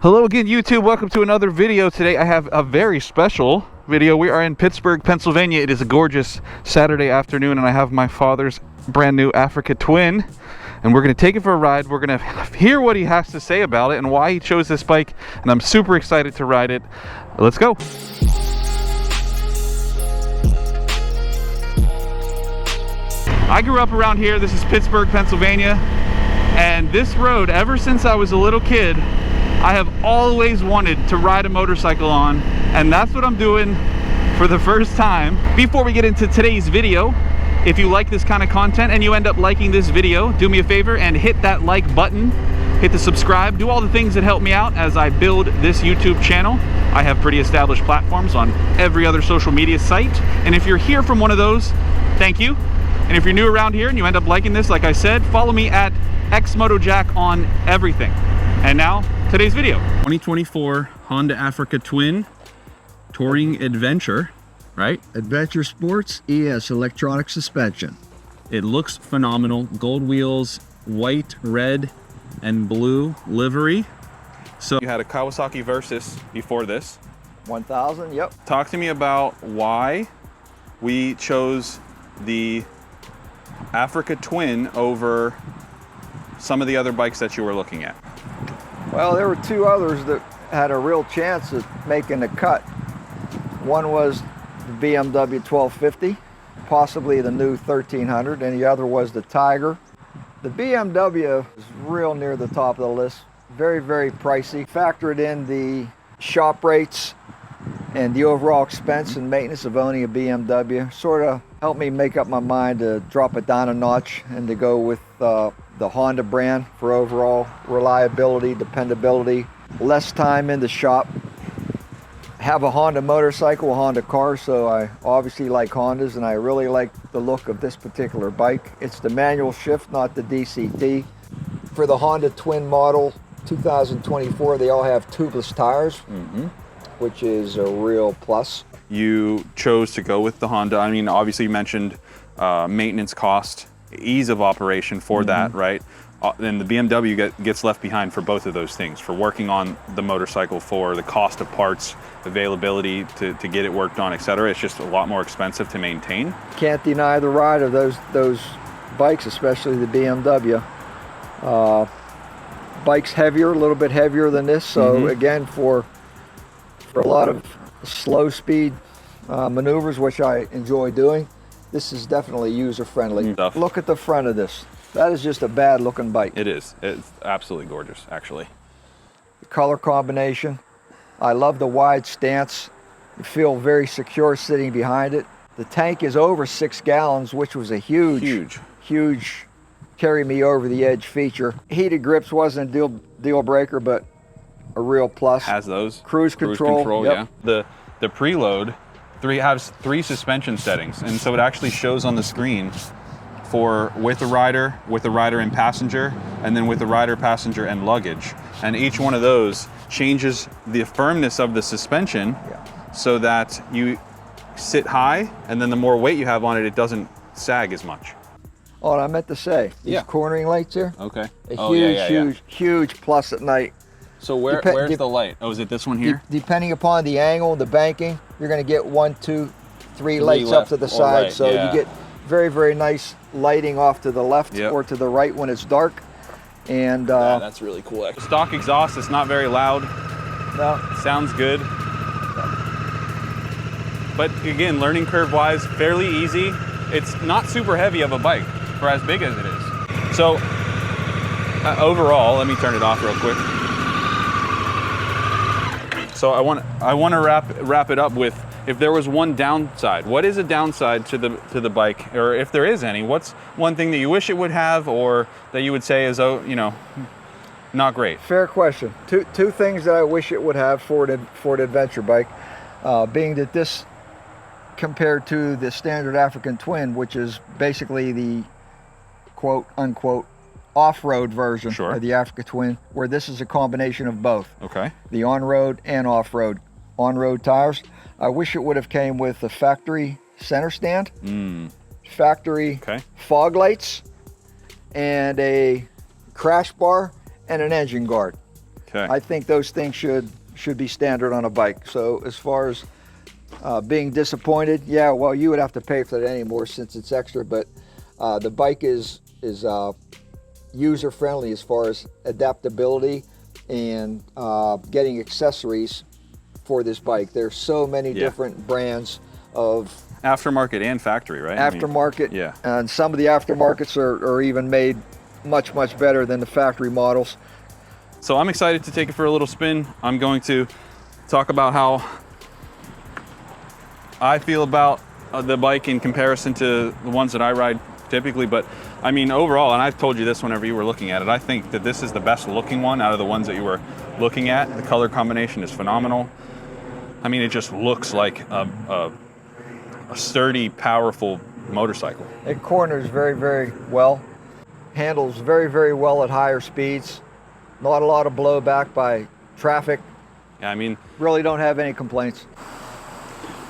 Hello again, YouTube. Welcome to another video. Today I have a very special video. We are in Pittsburgh, Pennsylvania. It is a gorgeous Saturday afternoon and I have my father's brand new Africa Twin and we're going to take it for a ride. We're going to hear what he has to say about it and why he chose this bike, and I'm super excited to ride it. Let's go. I grew up around here. This is Pittsburgh, Pennsylvania, and this road, ever since I was a little kid, I have always wanted to ride a motorcycle on, and that's what I'm doing for the first time. Before we get into today's video, if you like this kind of content and you end up liking this video, do me a favor and hit that like button, hit the subscribe, do all the things that help me out as I build this YouTube channel. I have pretty established platforms on every other social media site, and if you're here from one of those, thank you. And if you're new around here and you end up liking this, like I said, follow me at XMotoJack on everything. And now, today's video. 2024 Honda Africa Twin Touring Adventure, right? Adventure Sports ES electronic suspension. It looks phenomenal. Gold wheels, white, red, and blue livery. So you had a Kawasaki Versys before this. 1000, yep. Talk to me about why we chose the Africa Twin over some of the other bikes that you were looking at. Well, there were two others that had a real chance at making the cut. One was the BMW 1250, possibly the new 1300, and the other was the Tiger. The BMW is real near the top of the list. Very, very pricey. Factored in the shop rates and the overall expense and maintenance of owning a BMW, sort of helped me make up my mind to drop it down a notch and to go with the Honda brand for overall reliability, dependability, less time in the shop. Have a Honda motorcycle, a Honda car, so I obviously like Hondas, and I really like the look of this particular bike. It's the manual shift, not the DCT. For the Honda Twin model 2024, they all have tubeless tires, which is a real plus. You chose to go with the Honda. I mean, obviously you mentioned maintenance cost, ease of operation for that, right? Then the BMW gets left behind for both of those things, for working on the motorcycle, for the cost of parts, availability to get it worked on, etc. It's just a lot more expensive to maintain. Can't deny the ride of those bikes, especially the BMW. Bike's heavier, a little bit heavier than this, so again, for a lot of slow speed maneuvers, which I enjoy doing, this is definitely user-friendly. Look at the front of this. That is just a bad looking bike. It is. It's absolutely gorgeous, actually. The color combination. I love the wide stance. You feel very secure sitting behind it. The tank is over 6 gallons, which was a huge carry me over the edge feature. Heated grips wasn't a deal breaker, but a real plus. Has those. Cruise control, yep. Yeah. The preload has 3 suspension settings, and so it actually shows on the screen for with the rider and passenger, and then with the rider, passenger, and luggage. And each one of those changes the firmness of the suspension so that you sit high, and then the more weight you have on it, it doesn't sag as much. Oh, and I meant to say, these cornering lights here. Okay. Huge plus at night. So where's the light? Oh, is it this one here? Depending upon the angle, the banking, you're going to get 1, 2, 3 lights up to the side. Right, so you get very, very nice lighting off to the left or to the right when it's dark. And that's really cool. Stock exhaust is not very loud. No. Sounds good. But again, learning curve wise, fairly easy. It's not super heavy of a bike for as big as it is. So overall, let me turn it off real quick. So I want to wrap it up with, if there was one downside, what is a downside to the bike, or if there is any, what's one thing that you wish it would have, or that you would say is, not great? Fair question. Two things that I wish it would have for an adventure bike, being that this, compared to the standard African Twin, which is basically the quote unquote off-road version of the Africa Twin, where this is a combination of both. Okay. The on-road and off-road. On-road tires. I wish it would have came with a factory center stand, factory fog lights, and a crash bar and an engine guard. Okay. I think those things should be standard on a bike. So as far as being disappointed, yeah, well, you would have to pay for that anymore since it's extra, but the bike is user friendly as far as adaptability and getting accessories for this bike. There's so many different brands of aftermarket and factory, right? Aftermarket, yeah. And some of the aftermarkets are even made much better than the factory models. So I'm excited to take it for a little spin. I'm going to talk about how I feel about the bike in comparison to the ones that I ride typically, but I mean overall, and I've told you this whenever you were looking at it, I think that this is the best looking one out of the ones that you were looking at. The color combination is phenomenal. I mean, it just looks like a sturdy, powerful motorcycle. It corners very well, handles very well at higher speeds. Not a lot of blowback by traffic. Yeah, I mean, really don't have any complaints.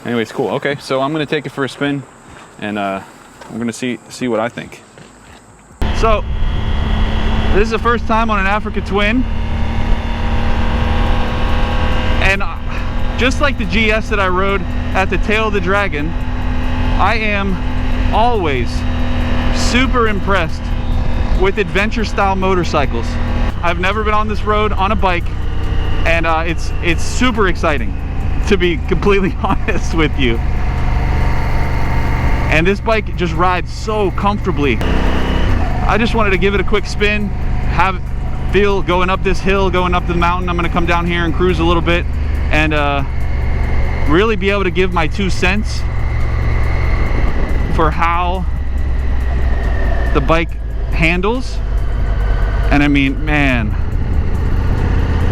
Anyways, cool. Okay, so I'm gonna take it for a spin, and we're gonna see what I think. So this is the first time on an Africa Twin, and just like the GS that I rode at the Tail of the Dragon, I am always super impressed with adventure style motorcycles. I've never been on this road on a bike, and it's super exciting, to be completely honest with you. And this bike just rides so comfortably. I just wanted to give it a quick spin, feel going up this hill, going up the mountain. I'm gonna come down here and cruise a little bit and really be able to give my 2 cents for how the bike handles. And I mean, man,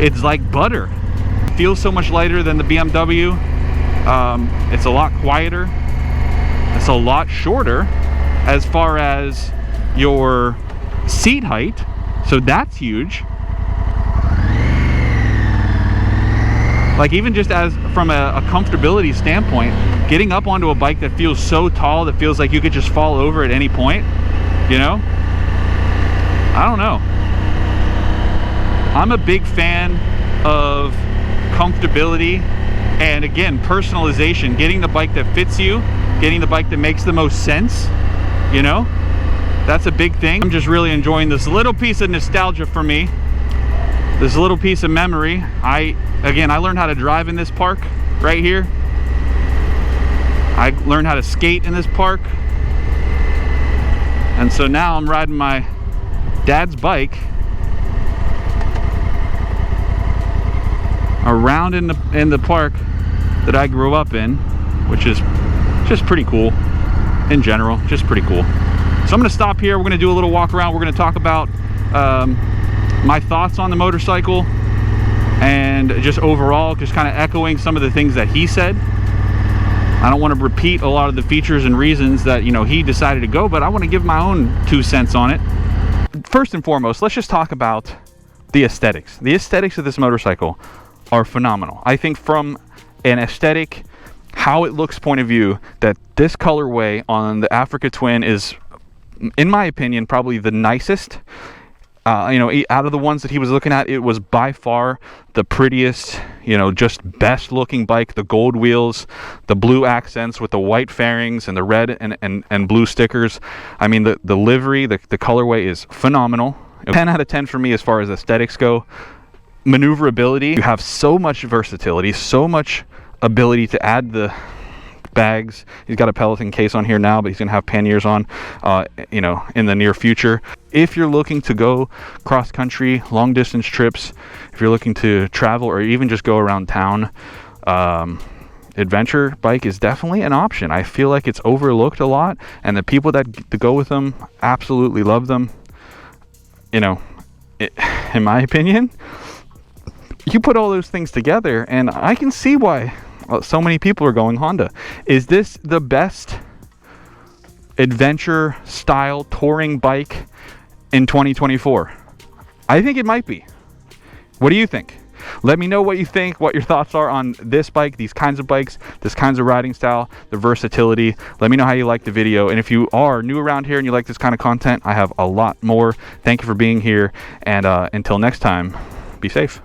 it's like butter. It feels so much lighter than the BMW. It's a lot quieter. It's a lot shorter as far as your seat height, so that's huge. Like, even just as from a comfortability standpoint, getting up onto a bike that feels so tall, that feels like you could just fall over at any point, you know? I don't know. I'm a big fan of comfortability and, again, personalization, getting the bike that fits you, getting the bike that makes the most sense, you know? That's a big thing. I'm just really enjoying this little piece of nostalgia for me, this little piece of memory. I learned how to drive in this park right here. I learned how to skate in this park. And so now I'm riding my dad's bike around in the park that I grew up in, which is just pretty cool in general, just pretty cool. So I'm gonna stop here. We're gonna do a little walk around. We're gonna talk about my thoughts on the motorcycle and just overall, just kind of echoing some of the things that he said. I don't want to repeat a lot of the features and reasons that, you know, he decided to go, but I want to give my own 2 cents on it. First and foremost, let's just talk about the aesthetics. The aesthetics of this motorcycle are phenomenal. I think from an aesthetic, how it looks point of view, that this colorway on the Africa Twin is, in my opinion, probably the nicest. You know, out of the ones that he was looking at, it was by far the prettiest, you know, just best looking bike. The gold wheels, the blue accents with the white fairings and the red and blue stickers. I mean, the livery, the colorway is phenomenal. 10 out of 10 for me as far as aesthetics go. Maneuverability, you have so much versatility, so much ability to add the bags. He's got a Peloton case on here now, but he's gonna have panniers on you know, in the near future. If you're looking to go cross country, long distance trips, if you're looking to travel or even just go around town, adventure bike is definitely an option. I feel like it's overlooked a lot, and the people that go with them absolutely love them. You know, in my opinion, you put all those things together and I can see why so many people are going Honda. Is this the best adventure style touring bike in 2024? I think it might be. What do you think? Let me know what you think, what your thoughts are on this bike, these kinds of bikes, this kinds of riding style, the versatility. Let me know how you like the video. And if you are new around here and you like this kind of content, I have a lot more. Thank you for being here. And until next time, be safe.